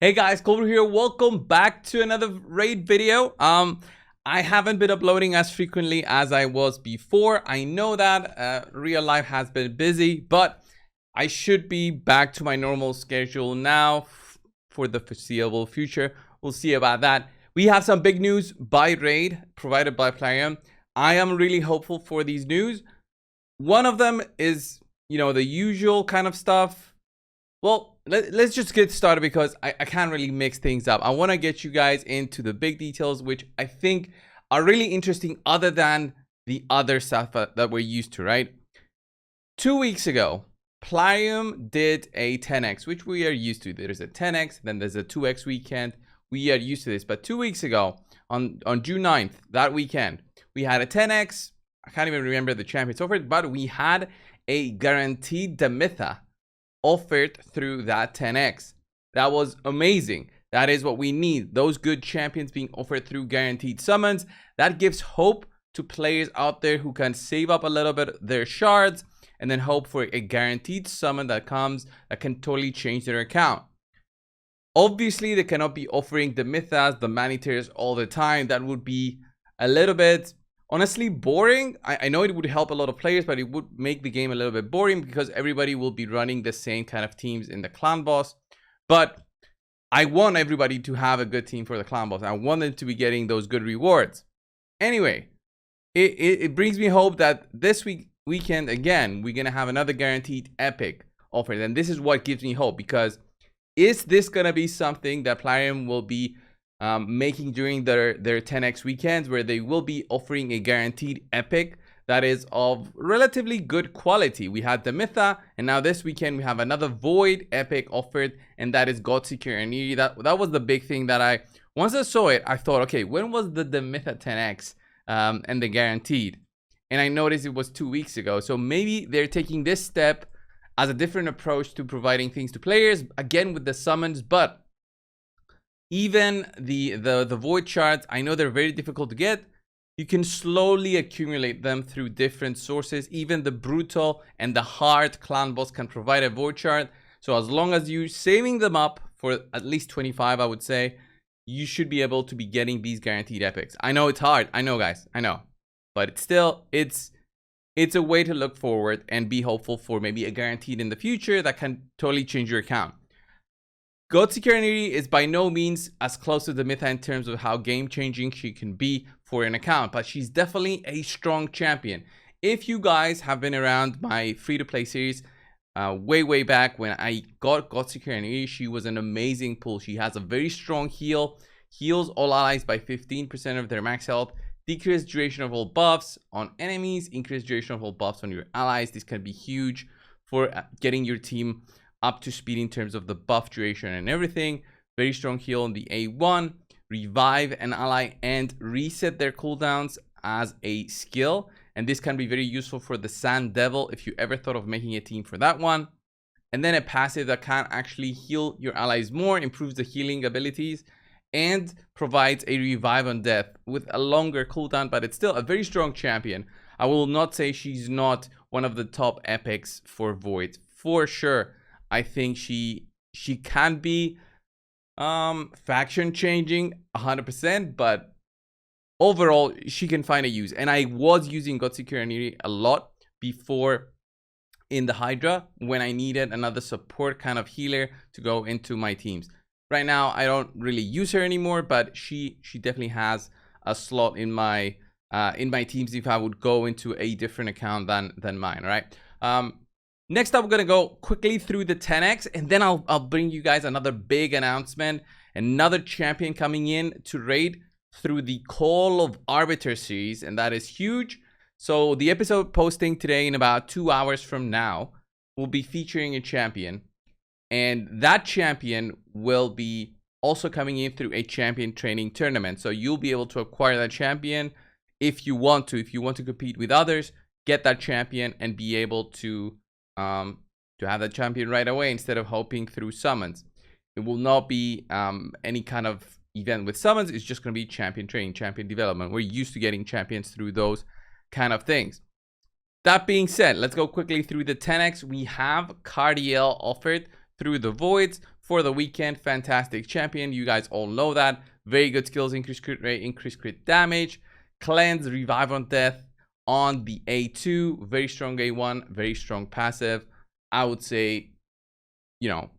Hey guys, coldbrew here. Welcome back to another raid video. I haven't been uploading as frequently as I was before. I know that real life has been busy, but I should be back to my normal schedule now for the foreseeable future. We'll see about that. We have some big news by raid provided by Plarium. I am really hopeful for these news. One of them is, the usual kind of stuff. Well, let's just get started because I can't really mix things up. I want to get you guys into the big details, which I think are really interesting other than the other stuff that we're used to, right? 2 weeks ago, Plarium did a 10x, which we are used to. There's a 10x, then there's a 2x weekend. We are used to this. But 2 weeks ago, on June 9th, that weekend, we had a 10x. I can't even remember the champions offered, but we had a guaranteed Demitha offered through that 10x. That was amazing. That is what we need. Those good champions being offered through guaranteed summons. That gives hope to players out there who can save up a little bit their shards and then hope for a guaranteed summon that comes that can totally change their account. Obviously, they cannot be offering the Mythas, the Manitars all the time. That would be a little bit honestly boring. I know it would help a lot of players, but it would make the game a little bit boring because everybody will be running the same kind of teams in the clan boss. But I want everybody to have a good team for the clan boss. I want them to be getting those good rewards. Anyway, it brings me hope that this weekend again we're gonna have another guaranteed epic offer. And this is what gives me hope, because is this gonna be something that Plarium will be making during their 10x weekends, where they will be offering a guaranteed epic that is of relatively good quality? We had the Mytha, and now this weekend we have another Void epic offered, and that is Godseeker and Neri. That was the big thing that once I saw it, I thought, okay, when was the Mytha 10x and the guaranteed? And I noticed it was 2 weeks ago. So maybe they're taking this step as a different approach to providing things to players, again with the summons. But even the void shards, I know they're very difficult to get. You can slowly accumulate them through different sources. Even the brutal and the hard clan boss can provide a void shard. So as long as you're saving them up for at least 25, I would say, you should be able to be getting these guaranteed epics. I know it's hard. I know, guys. I know. But it's still, it's a way to look forward and be hopeful for maybe a guaranteed in the future that can totally change your account. Godseeker Neri is by no means as close to the Mytha in terms of how game-changing she can be for an account, but she's definitely a strong champion. If you guys have been around my free-to-play series way back when I got Godseeker Neri, she was an amazing pull. She has a very strong heal, heals all allies by 15% of their max health, decreased duration of all buffs on enemies, increased duration of all buffs on your allies. This can be huge for getting your team up to speed in terms of the buff duration and everything. Very strong heal on the A1, revive an ally and reset their cooldowns as a skill, and this can be very useful for the Sand Devil if you ever thought of making a team for that one. And then a passive that can actually heal your allies more, improves the healing abilities, and provides a revive on death with a longer cooldown, but it's still a very strong champion. I will not say she's not one of the top epics for Void, for sure. I think she can be faction changing 100%, but overall she can find a use. And I was using Godseeker and Neri a lot before in the Hydra when I needed another support kind of healer to go into my teams. Right now I don't really use her anymore, but she definitely has a slot in my teams if I would go into a different account than mine, right? Next up, we're going to go quickly through the 10x, and then I'll bring you guys another big announcement. Another champion coming in to raid through the Call of Arbiter series, and that is huge. So the episode posting today in about 2 hours from now will be featuring a champion, and that champion will be also coming in through a champion training tournament. So you'll be able to acquire that champion if you want to. If you want to compete with others, get that champion and be able to have that champion right away instead of hoping through summons. It will not be any kind of event with summons. It's just going to be champion training, champion development. We're used to getting champions through those kind of things. That being said, let's go quickly through the 10x. We have Cardiel offered through the Voids for the weekend. Fantastic champion. You guys all know that. Very good skills, increased crit rate, increased crit damage, cleanse, revive on death on the A2. Very strong A1, very strong passive. I would say, you know,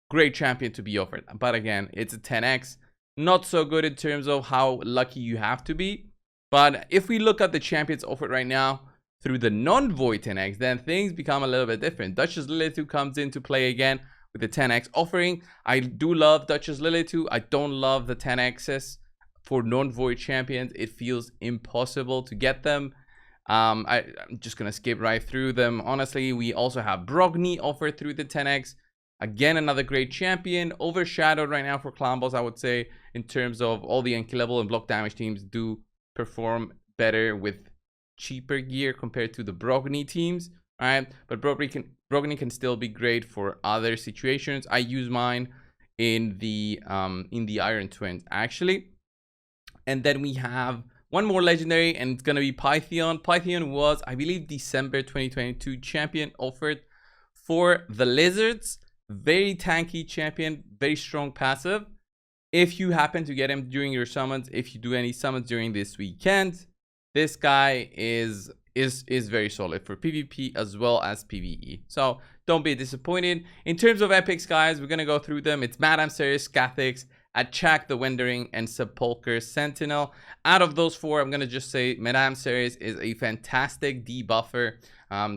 great champion to be offered. But again, it's a 10x. Not so good in terms of how lucky you have to be. But if we look at the champions offered right now through the non-void 10x, then things become a little bit different. Duchess Lilith 2 comes into play again with the 10x offering. I do love Duchess Lilith 2. I don't love the 10x's for non-void champions. It feels impossible to get them. I'm just gonna skip right through them. Honestly, we also have Brogni offered through the 10x. Again, another great champion. Overshadowed right now for clan boss, I would say, in terms of all the unkillable and block damage teams do perform better with cheaper gear compared to the Brogni teams. All right, but Brogni can still be great for other situations. I use mine in the Iron Twins actually. And then we have one more legendary, and it's gonna be Pythion. Pythion was, I believe, December 2022 champion offered for the Lizards. Very tanky champion, very strong passive. If you happen to get him during your summons, if you do any summons during this weekend, this guy is very solid for PvP as well as PvE. So don't be disappointed. In terms of epics, guys, we're gonna go through them. It's Madame Ceres, Scathix, Achak the Wandering, and Sepulchre Sentinel. Out of those four, I'm gonna just say Madame Ceres is a fantastic debuffer.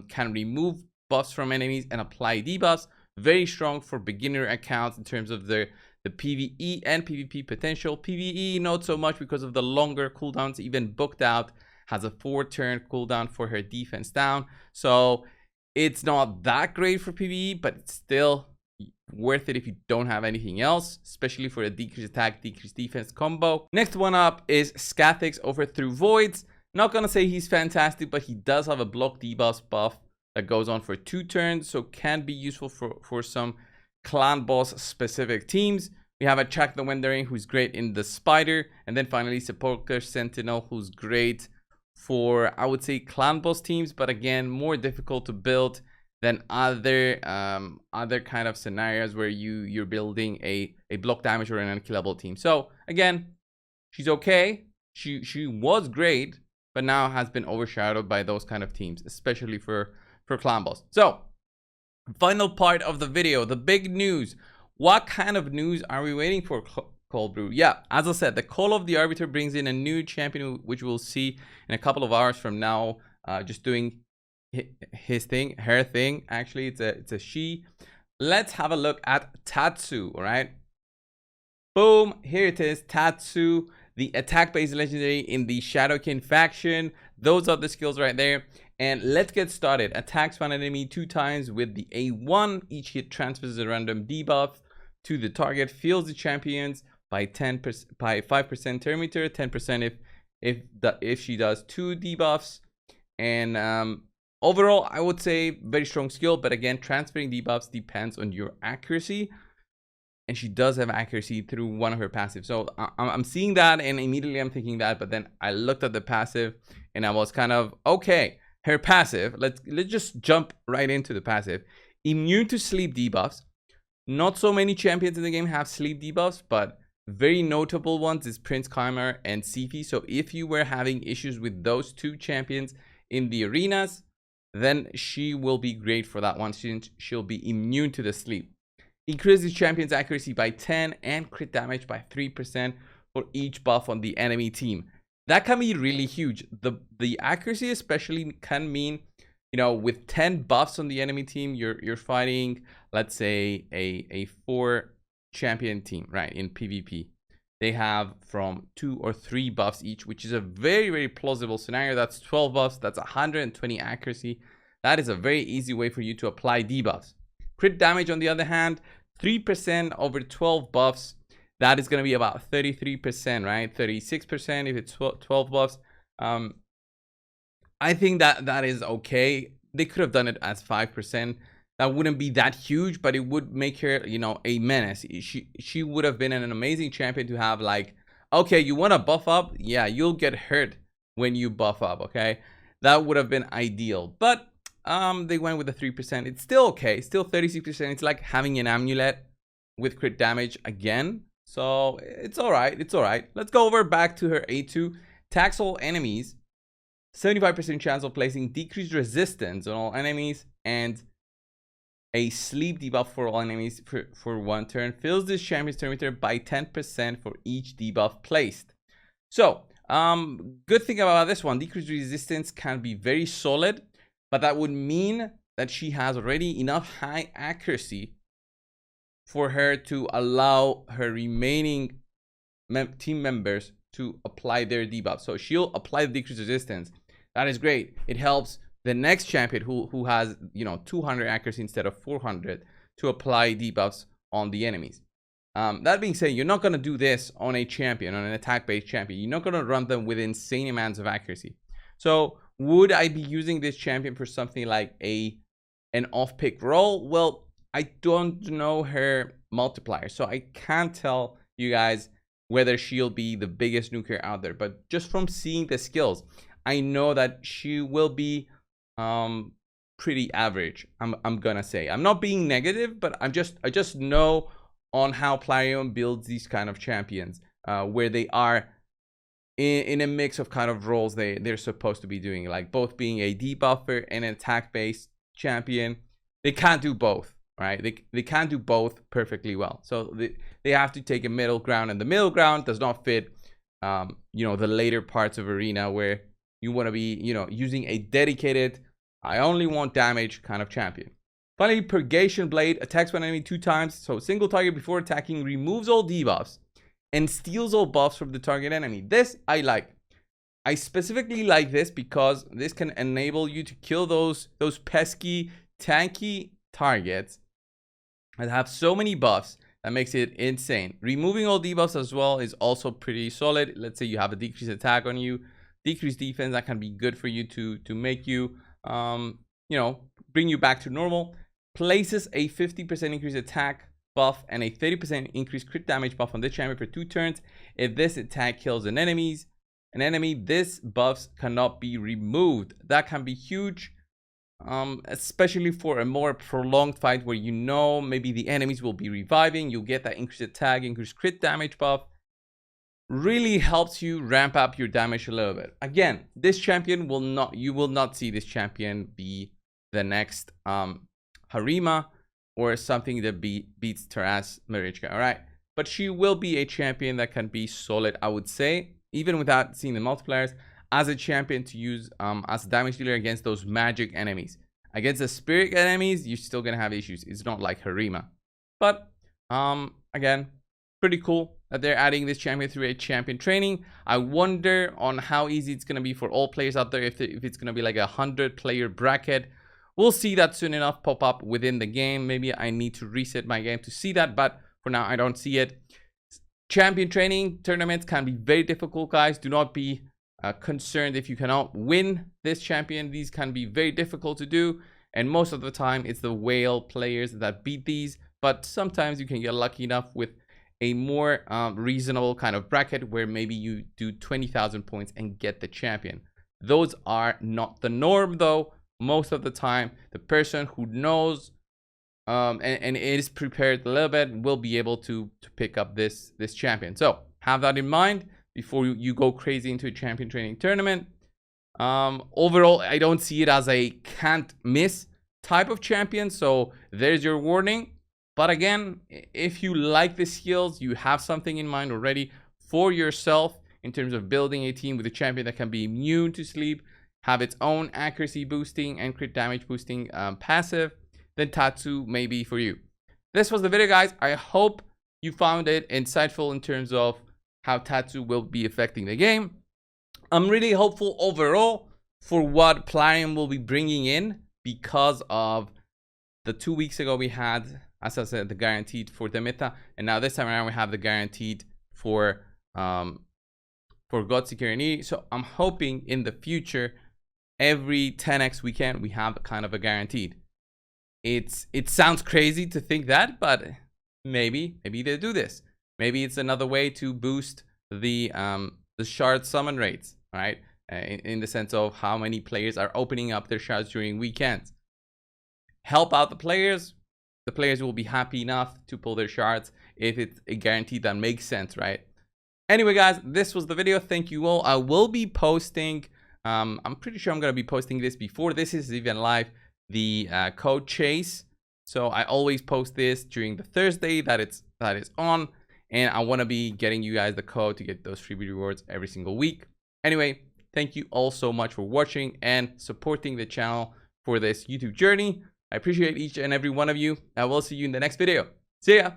Can remove buffs from enemies and apply debuffs. Very strong for beginner accounts in terms of the PvE and PvP potential. PvE not so much because of the longer cooldowns. Even booked out has a 4-turn cooldown for her defense down, so it's not that great for PvE, but it's still worth it if you don't have anything else, especially for a decreased attack, decreased defense combo. Next one up is Scathix over through Voids. Not gonna say he's fantastic, but he does have a block debuff buff that goes on for 2 turns, so can be useful for some clan boss specific teams. We have Achak the Wandering, who's great in the Spider, and then finally Sepulchre Sentinel, who's great for, I would say, clan boss teams, but again, more difficult to build than other kind of scenarios where you're building a block damage or an unkillable team. So again, she's okay. She was great, but now has been overshadowed by those kind of teams, especially for clan boss. So final part of the video, the big news. What kind of news are we waiting for, Cold Brew? Yeah, as I said, the Call of the Arbiter brings in a new champion, which we'll see in a couple of hours from now. Just doing his thing, her thing. Actually, it's a she. Let's have a look at Tatsu. All right, boom, here it is. Tatsu, the attack-based legendary in the Shadowkin faction. Those are the skills right there. And let's get started. Attacks one enemy 2 times with the A1. Each hit transfers a random debuff to the target. Fills the champions by 10% by 5% turn meter, 10% if she does 2 debuffs. And overall, I would say very strong skill, but again, transferring debuffs depends on your accuracy. And she does have accuracy through one of her passives. So I'm seeing that, and immediately I'm thinking that, but then I looked at the passive and I was kind of, okay, her passive, let's just jump right into the passive. Immune to sleep debuffs. Not so many champions in the game have sleep debuffs, but very notable ones is Prince Kaimer and Sifi. So if you were having issues with those 2 champions in the arenas, then she will be great for that one, since she'll be immune to the sleep. Increases champion's accuracy by 10 and crit damage by 3% for each buff on the enemy team. That can be really huge. The accuracy especially can mean, you know, with 10 buffs on the enemy team, you're fighting, let's say, a 4 champion team, right? In PvP, they have from 2 or 3 buffs each, which is a very, very plausible scenario. That's 12 buffs. That's 120 accuracy. That is a very easy way for you to apply debuffs. Crit damage, on the other hand, 3% over 12 buffs. That is going to be about 33%, right? 36% if it's 12 buffs. I think that is okay. They could have done it as 5%. That wouldn't be that huge, but it would make her, you know, a menace. She would have been an amazing champion to have. Like, okay, you want to buff up? Yeah, you'll get hurt when you buff up, okay? That would have been ideal. But they went with the 3%. It's still okay. Still 36%. It's like having an amulet with crit damage again. So it's all right. It's all right. Let's go over back to her A2. Attacks all enemies. 75% chance of placing decreased resistance on all enemies. And a sleep debuff for all enemies for 1 turn. Fills this champion's turn meter by 10% for each debuff placed. So, good thing about this one, decreased resistance can be very solid, but that would mean that she has already enough high accuracy for her to allow her remaining team members to apply their debuff. So she'll apply the decreased resistance. That is great. It helps the next champion who has 200 accuracy instead of 400 to apply debuffs on the enemies. That being said, you're not going to do this on a champion, on an attack-based champion. You're not going to run them with insane amounts of accuracy. So would I be using this champion for something like an off-pick role? Well, I don't know her multiplier, so I can't tell you guys whether she'll be the biggest nuker out there. But just from seeing the skills, I know that she will be pretty average. I'm gonna say. I'm not being negative, but I just know on how Plarium builds these kind of champions, where they are in a mix of kind of roles they're supposed to be doing, like both being a debuffer and an attack-based champion. They can't do both, right? They can't do both perfectly well. So they have to take a middle ground, and the middle ground does not fit, the later parts of Arena where you want to be, using a dedicated, I only want damage kind of champion. Finally, Purgation Blade attacks one enemy 2 times. So single target before attacking, removes all debuffs and steals all buffs from the target enemy. This I like. I specifically like this because this can enable you to kill those pesky, tanky targets that have so many buffs. That makes it insane. Removing all debuffs as well is also pretty solid. Let's say you have a decreased attack on you, decreased defense. That can be good for you to make you, bring you back to normal. Places a 50% increased attack buff and a 30% increased crit damage buff on this champion for 2 turns. If this attack kills an enemy, this buffs cannot be removed. That can be huge, especially for a more prolonged fight where maybe the enemies will be reviving. You'll get that increased attack, increased crit damage buff. Really helps you ramp up your damage a little bit. Again, this champion you will not see this champion be the next Harima or something that beats Taras Marichka, all right? But she will be a champion that can be solid, I would say, even without seeing the multipliers, as a champion to use as a damage dealer against those magic enemies. Against the spirit enemies, you're still gonna have issues. It's not like Harima. But again, pretty cool that they're adding this champion through a champion training. I wonder on how easy it's gonna be for all players out there, if it's gonna be like a 100-player bracket. We'll see that soon enough pop up within the game. Maybe I need to reset my game to see that, but for now I don't see it. Champion training tournaments can be very difficult, guys. Do not be concerned if you cannot win this champion. These can be very difficult to do, and most of the time it's the whale players that beat these, but sometimes you can get lucky enough with a more reasonable kind of bracket where maybe you do 20,000 points and get the champion. Those are not the norm though. Most of the time, the person who knows and is prepared a little bit will be able to pick up this champion. So have that in mind before you go crazy into a champion training tournament. Overall, I don't see it as a can't miss type of champion. So there's your warning. But again, if you like the skills, you have something in mind already for yourself in terms of building a team with a champion that can be immune to sleep, have its own accuracy boosting and crit damage boosting passive, then Tatsu may be for you. This was the video, guys. I hope you found it insightful in terms of how Tatsu will be affecting the game. I'm really hopeful overall for what Plarium will be bringing in because of the 2 weeks ago we had, as I said, the guaranteed for the meta, and now this time around we have the guaranteed for Godseeker and E. So I'm hoping in the future every 10x weekend we have kind of a guaranteed. It sounds crazy to think that, but maybe they do this. Maybe it's another way to boost the shard summon rates, right? In the sense of how many players are opening up their shards during weekends. Help out the players. the players will be happy enough to pull their shards if it's a guarantee that makes sense, right? Anyway, guys, this was the video. Thank you all. I will be posting, I'm pretty sure I'm going to be posting this before this is even live, the code chase. So I always post this during the Thursday that is on, and I want to be getting you guys the code to get those freebie rewards every single week. Anyway, thank you all so much for watching and supporting the channel for this YouTube journey. I appreciate each and every one of you. I will see you in the next video. See ya.